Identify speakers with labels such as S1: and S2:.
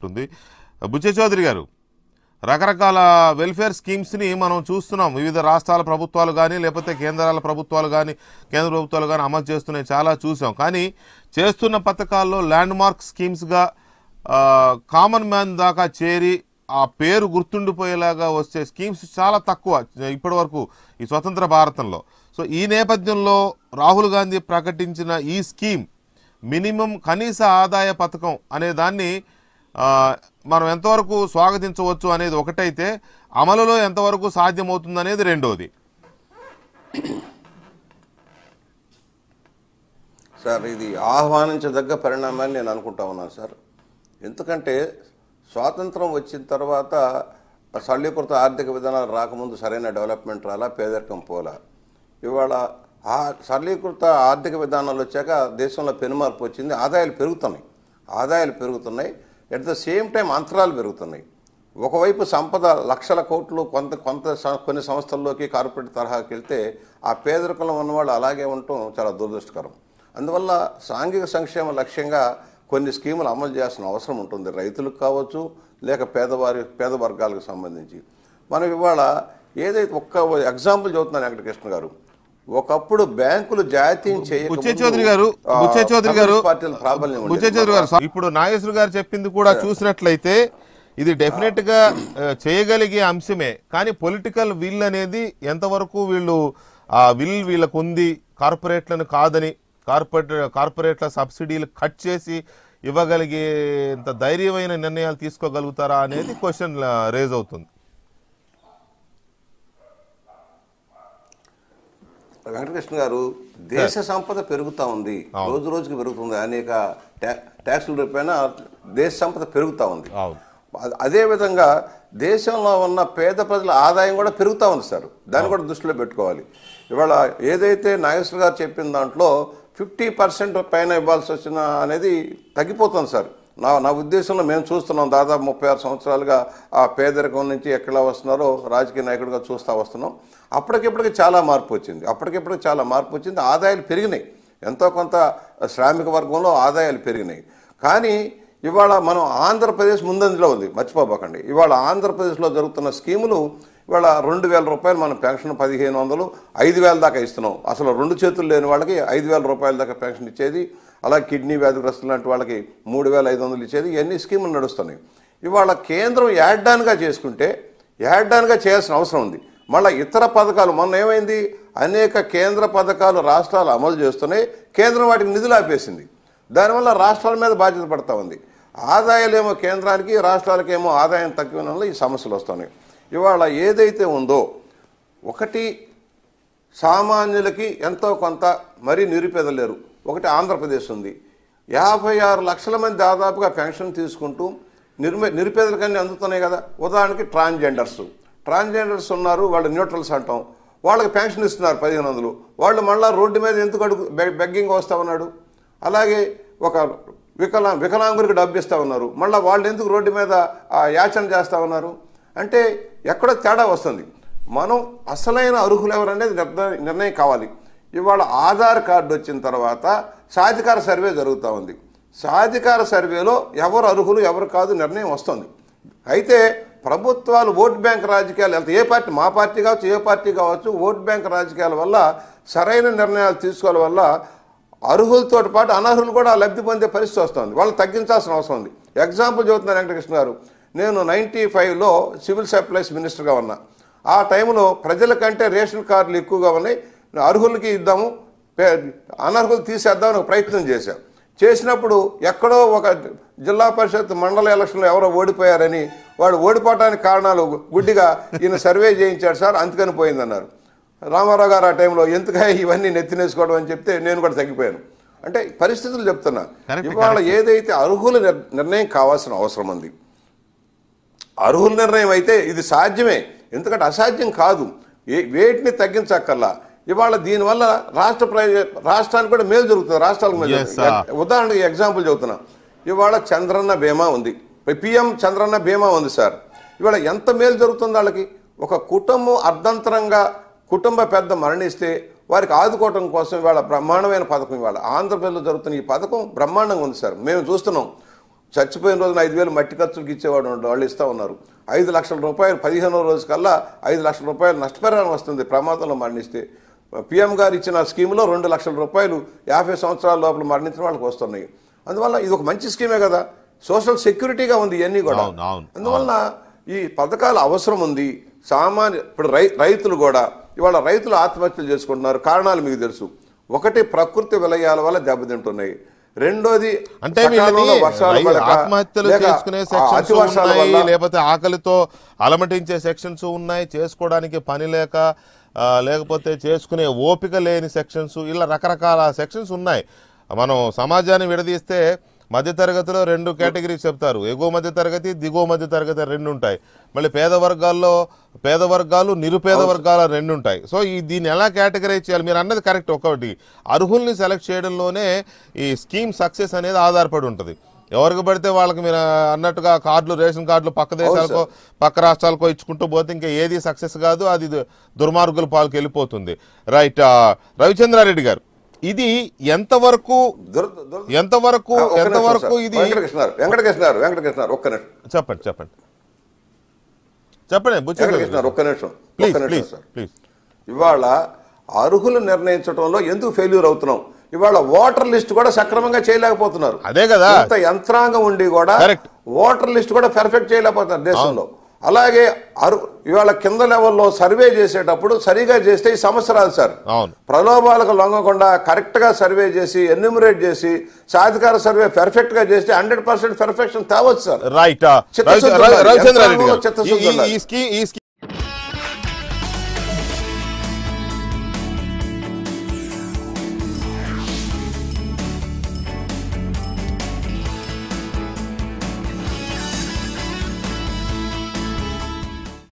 S1: ఉంటుంది. బుచ్చే చౌదరి గారు, రకరకాల వెల్ఫేర్ స్కీమ్స్ని మనం చూస్తున్నాం. వివిధ రాష్ట్రాల ప్రభుత్వాలు కానీ లేకపోతే కేంద్ర ప్రభుత్వాలు కానీ అమలు చేస్తున్నాయి, చాలా చూసాం. కానీ చేస్తున్న పథకాల్లో ల్యాండ్ మార్క్ స్కీమ్స్గా కామన్ మ్యాన్ దాకా చేరి ఆ పేరు గుర్తుండిపోయేలాగా వచ్చే స్కీమ్స్ చాలా తక్కువ ఇప్పటి వరకు ఈ స్వతంత్ర భారతంలో. సో ఈ నేపథ్యంలో రాహుల్ గాంధీ ప్రకటించిన ఈ స్కీమ్ మినిమం కనీస ఆదాయ పథకం అనే దాన్ని మనం ఎంతవరకు స్వాగతించవచ్చు అనేది ఒకటైతే, అమలులో ఎంతవరకు సాధ్యమవుతుంది అనేది రెండోది.
S2: సార్, ఇది ఆహ్వానించదగ్గ పరిణామాన్ని నేను అనుకుంటా ఉన్నాను సార్. ఎందుకంటే స్వాతంత్రం వచ్చిన తర్వాత సరళీకృత ఆర్థిక విధానాలు రాకముందు సరైన డెవలప్మెంట్ రాలా, పేదరికం పోలా. ఇవాళ ఆ సరళీకృత ఆర్థిక విధానాలు వచ్చాక దేశంలో పెనుమార్పు వచ్చింది. ఆదాయాలు పెరుగుతున్నాయి. ఎట్ ద సేమ్ టైం అంతరాలు పెరుగుతున్నాయి. ఒకవైపు సంపద లక్షల కోట్లు కొన్ని సంస్థల్లోకి కార్పొరేట్ తరహాకి వెళ్తే ఆ పేదరికంలో ఉన్నవాళ్ళు అలాగే ఉండటం చాలా దురదృష్టకరం. అందువల్ల సాంఘిక సంక్షేమ లక్ష్యంగా కొన్ని స్కీములు అమలు చేయాల్సిన అవసరం ఉంటుంది. రైతులకు కావచ్చు, లేక పేద వర్గాలకు సంబంధించి. మనం ఇవాళ ఏదైతే ఒక్క ఎగ్జాంపుల్ చదువుతున్నాను వెంకటకృష్ణ గారు, ఒకప్పుడు బ్యాంకులు జాతీయం
S1: ఇప్పుడు నాగేశ్వర గారు చెప్పింది కూడా చూసినట్లయితే ఇది డెఫినెట్ గా చేయగలిగే అంశమే. కానీ పొలిటికల్ విల్ అనేది ఎంతవరకు వీళ్ళకు ఉంది, కార్పొరేట్లను కాదని కార్పొరేట్ల సబ్సిడీలు కట్ చేసి ఇవ్వగలిగేంత ధైర్యమైన నిర్ణయాలు తీసుకోగలుగుతారా అనేది క్వశ్చన్ రేజ్ అవుతుంది.
S2: వెంకటకృష్ణ గారు, దేశ సంపద పెరుగుతూ ఉంది, రోజు రోజుకి పెరుగుతుంది. అనేక ట్యాక్సుల రూపాయన దేశ సంపద పెరుగుతూ ఉంది. అదేవిధంగా దేశంలో ఉన్న పేద ప్రజల ఆదాయం కూడా పెరుగుతూ ఉంది సార్. దాన్ని కూడా దృష్టిలో పెట్టుకోవాలి. ఇవాళ ఏదైతే నాగేశ్వర గారు చెప్పిన దాంట్లో 50% పైన ఇవ్వాల్సి వచ్చిన అనేది తగ్గిపోతుంది సార్. నా ఉద్దేశంలో మేము చూస్తున్నాం. దాదాపు 36 సంవత్సరాలుగా ఆ పేదరికం నుంచి ఎక్కడ వస్తున్నారో రాజకీయ నాయకుడిగా చూస్తూ వస్తున్నాం. అప్పటికిప్పటికి చాలా మార్పు వచ్చింది. ఆదాయాలు పెరిగినాయి. ఎంతో కొంత శ్రామిక వర్గంలో ఆదాయాలు పెరిగినాయి. కానీ ఇవాళ మనం ఆంధ్రప్రదేశ్ ముందంజలో ఉంది, మర్చిపోబోకండి. ఇవాళ ఆంధ్రప్రదేశ్లో జరుగుతున్న స్కీములు ఇవాళ 2000 రూపాయలు మనం పెన్షన్ 1500, 5000 దాకా ఇస్తున్నాం. అసలు 2 చేతులు లేని వాళ్ళకి 5000 రూపాయల దాకా పెన్షన్ ఇచ్చేది. అలా కిడ్నీ వ్యాధిగ్రస్తులు లాంటి వాళ్ళకి 3500 ఇచ్చేది. ఇవన్నీ స్కీములు నడుస్తున్నాయి. ఇవాళ కేంద్రం యాడ్డాన్గా చేయాల్సిన అవసరం ఉంది. మళ్ళీ ఇతర పథకాలు మొన్న ఏమైంది, అనేక కేంద్ర పథకాలు రాష్ట్రాలు అమలు చేస్తున్నాయి. కేంద్రం వాటికి నిధులు ఆపేసింది. దానివల్ల రాష్ట్రాల మీద బాధ్యత పడతా ఉంది. ఆదాయాలేమో కేంద్రానికి, రాష్ట్రాలకేమో ఆదాయం తక్కువ వల్ల ఈ సమస్యలు వస్తున్నాయి. ఇవాళ ఏదైతే ఉందో, ఒకటి సామాన్యులకి ఎంతో కొంత మరీ నిరుపేదలు లేరు. ఒకటి ఆంధ్రప్రదేశ్ ఉంది. 56 లక్షల మంది దాదాపుగా పెన్షన్ తీసుకుంటూ నిరుపేదలకన్నీ అందుతున్నాయి కదా. ఉదాహరణకి ట్రాన్స్జెండర్స్ ఉన్నారు, వాళ్ళు న్యూట్రల్స్ అంటాం. వాళ్ళకి పెన్షన్ ఇస్తున్నారు 1500. వాళ్ళు మళ్ళీ రోడ్డు మీద ఎందుకు బెగ్గింగ్ వస్తూ ఉన్నాడు. అలాగే ఒక వికలాంగురికి డబ్బు ఇస్తూ ఉన్నారు, మళ్ళీ వాళ్ళు ఎందుకు రోడ్డు మీద యాచన చేస్తూ ఉన్నారు. అంటే ఎక్కడో తేడా వస్తుంది. మనం అసలైన అర్హులు ఎవరనేది నిర్ణయం కావాలి. ఇవాళ ఆధార్ కార్డు వచ్చిన తర్వాత సాధికార సర్వే జరుగుతూ ఉంది. సాధికార సర్వేలో ఎవరు అర్హులు ఎవరు కాదు నిర్ణయం వస్తుంది. అయితే ప్రభుత్వాలు ఓట్ బ్యాంక్ రాజకీయాలు వెళ్తే, ఏ పార్టీ, మా పార్టీ కావచ్చు, ఏ పార్టీ కావచ్చు, ఓట్ బ్యాంక్ రాజకీయాల వల్ల సరైన నిర్ణయాలు తీసుకోవడం వల్ల అర్హులతో పాటు అనర్హులు కూడా లబ్ధి పొందే పరిస్థితి వస్తుంది. వాళ్ళని తగ్గించాల్సిన అవసరం ఉంది. ఎగ్జాంపుల్ చెబుతున్నాను వెంకటకృష్ణ గారు, నేను 95లో సివిల్ సప్లైస్ మినిస్టర్గా ఉన్నా. ఆ టైంలో ప్రజల కంటే రేషన్ కార్డులు ఎక్కువగా ఉన్నాయి, అర్హులకి ఇద్దాము, అనర్హులు తీసేద్దామని ఒక ప్రయత్నం చేసినప్పుడు ఎక్కడో ఒక జిల్లా పరిషత్ మండల ఎలక్షన్లో ఎవరో ఓడిపోయారని, వాడు ఓడిపోవడానికి కారణాలు గుడ్డిగా ఈయన సర్వే చేయించాడు సార్, అందుకని పోయిందన్నారు. రామారావు గారు ఆ టైంలో ఎందుకు ఇవన్నీ నెత్తినేసుకోవడం అని చెప్తే నేను కూడా తగ్గిపోయాను. అంటే పరిస్థితులు చెప్తున్నా. ఇవాళ ఏదైతే అర్హుల నిర్ణయం కావాల్సిన అవసరం ఉంది. అర్హుల నిర్ణయం అయితే ఇది సాధ్యమే, ఎందుకంటే అసాధ్యం కాదు. వేటిని తగ్గించక్కర్లా. ఇవాళ దీనివల్ల రాష్ట్రానికి కూడా మేలు జరుగుతుంది, రాష్ట్రాలకు మేలు. ఉదాహరణకి ఎగ్జాంపుల్ చెబుతున్నా. ఇవాళ చంద్రన్న బీమా ఉంది, పిఎం చంద్రన్న బీమా ఉంది సార్. ఇవాళ ఎంత మేలు జరుగుతుంది వాళ్ళకి. ఒక కుటుంబం అర్ధంతరంగా కుటుంబ పెద్ద మరణిస్తే వారికి ఆదుకోవటం కోసం ఇవాళ బ్రహ్మాండమైన పథకం. ఇవాళ ఆంధ్రప్రదేశ్లో జరుగుతున్న ఈ పథకం బ్రహ్మాండంగా ఉంది సార్. మేము చూస్తున్నాం. చచ్చిపోయిన రోజున 5,000 మట్టి ఖర్చులకు ఇచ్చేవాడు వాళ్ళు ఇస్తా ఉన్నారు. 5 లక్షల రూపాయలు 15వ రోజు కల్లా 5 లక్షల రూపాయలు నష్టపరిహారం వస్తుంది ప్రమాదంలో మరణిస్తే. PM గారు ఇచ్చిన స్కీమ్లో 2 లక్షల రూపాయలు 50 సంవత్సరాల లోపల మరణించిన వాళ్ళకి వస్తున్నాయి. అందువల్ల ఇది ఒక మంచి స్కీమే కదా, సోషల్ సెక్యూరిటీగా ఉంది ఇవన్నీ కూడా. అందువల్ల ఈ పథకాల అవసరం ఉంది. ఇప్పుడు రైతులు కూడా ఇవాళ రైతులు ఆత్మహత్యలు చేసుకుంటున్నారు. కారణాలు మీకు తెలుసు. ఒకటి, ప్రకృతి విలయాల వల్ల దెబ్బతింటున్నాయి. రెండోది
S1: అంటే ఆత్మహత్యలు చేసుకునే సెక్షన్స్ ఉన్నాయి, లేకపోతే ఆకలితో అలమటించే సెక్షన్స్ ఉన్నాయి, చేసుకోవడానికి పని లేక లేకపోతే చేసుకునే ఓపిక లేని సెక్షన్స్, ఇలా రకరకాల సెక్షన్స్ ఉన్నాయి. మనం సమాజాన్ని విడదీస్తే మధ్యతరగతిలో 2 కేటగిరీస్ చెప్తారు. ఎగువ మధ్యతరగతి, దిగువ మధ్యతరగతి 2 ఉంటాయి. మళ్ళీ పేద వర్గాలు నిరుపేద వర్గాల 2 ఉంటాయి. సో దీన్ని ఎలా కేటగరైజ్ చేయాలి? మీరు అన్నది కరెక్ట్. ఒకటి, అర్హుల్ని సెలెక్ట్ చేయడంలోనే ఈ స్కీమ్ సక్సెస్ అనేది ఆధారపడి ఉంటుంది. ఎవరికి పడితే వాళ్ళకి మీరు అన్నట్టుగా కార్డులు, రేషన్ కార్డులు పక్క దేశాలకో పక్క రాష్ట్రాలకో ఇచ్చుకుంటూ పోతే ఇంకా ఏది సక్సెస్ కాదు, అది దుర్మార్గుల పాలకు వెళ్ళిపోతుంది. రైట్, రవిచంద్రారెడ్డి గారు, ఇది ఎంతవరకు ఇది
S2: వెంకటకృష్ణ ఒక్క నిమిషం
S1: చెప్పండి
S2: ఒక్క నిమిషం ప్లీజ్. ఇవాళ అర్హులు నిర్ణయించడంలో ఎందుకు ఫెయిల్యూర్ అవుతున్నాం? ఇవాళ ఓటర్ లిస్ట్ కూడా సక్రమంగా చేయలేకపోతున్నారు.
S1: అదే కదా,
S2: ఇంత యంత్రాంగం ఉండి కూడా ఓటర్ లిస్ట్ కూడా పెర్ఫెక్ట్ చేయలేకపోతున్నారు దేశంలో. అలాగే ఇవాళ కింద లెవెల్లో సర్వే చేసేటప్పుడు సరిగా చేస్తే ఈ సమస్య రాదు సార్. ప్రలోభాలకు లొంగకుండా కరెక్ట్ గా సర్వే చేసి ఎన్యూమరేట్ చేసి సాధికార సర్వే పెర్ఫెక్ట్ గా చేస్తే 100% పెర్ఫెక్షన్ తేవచ్చు సార్.
S1: రైట్,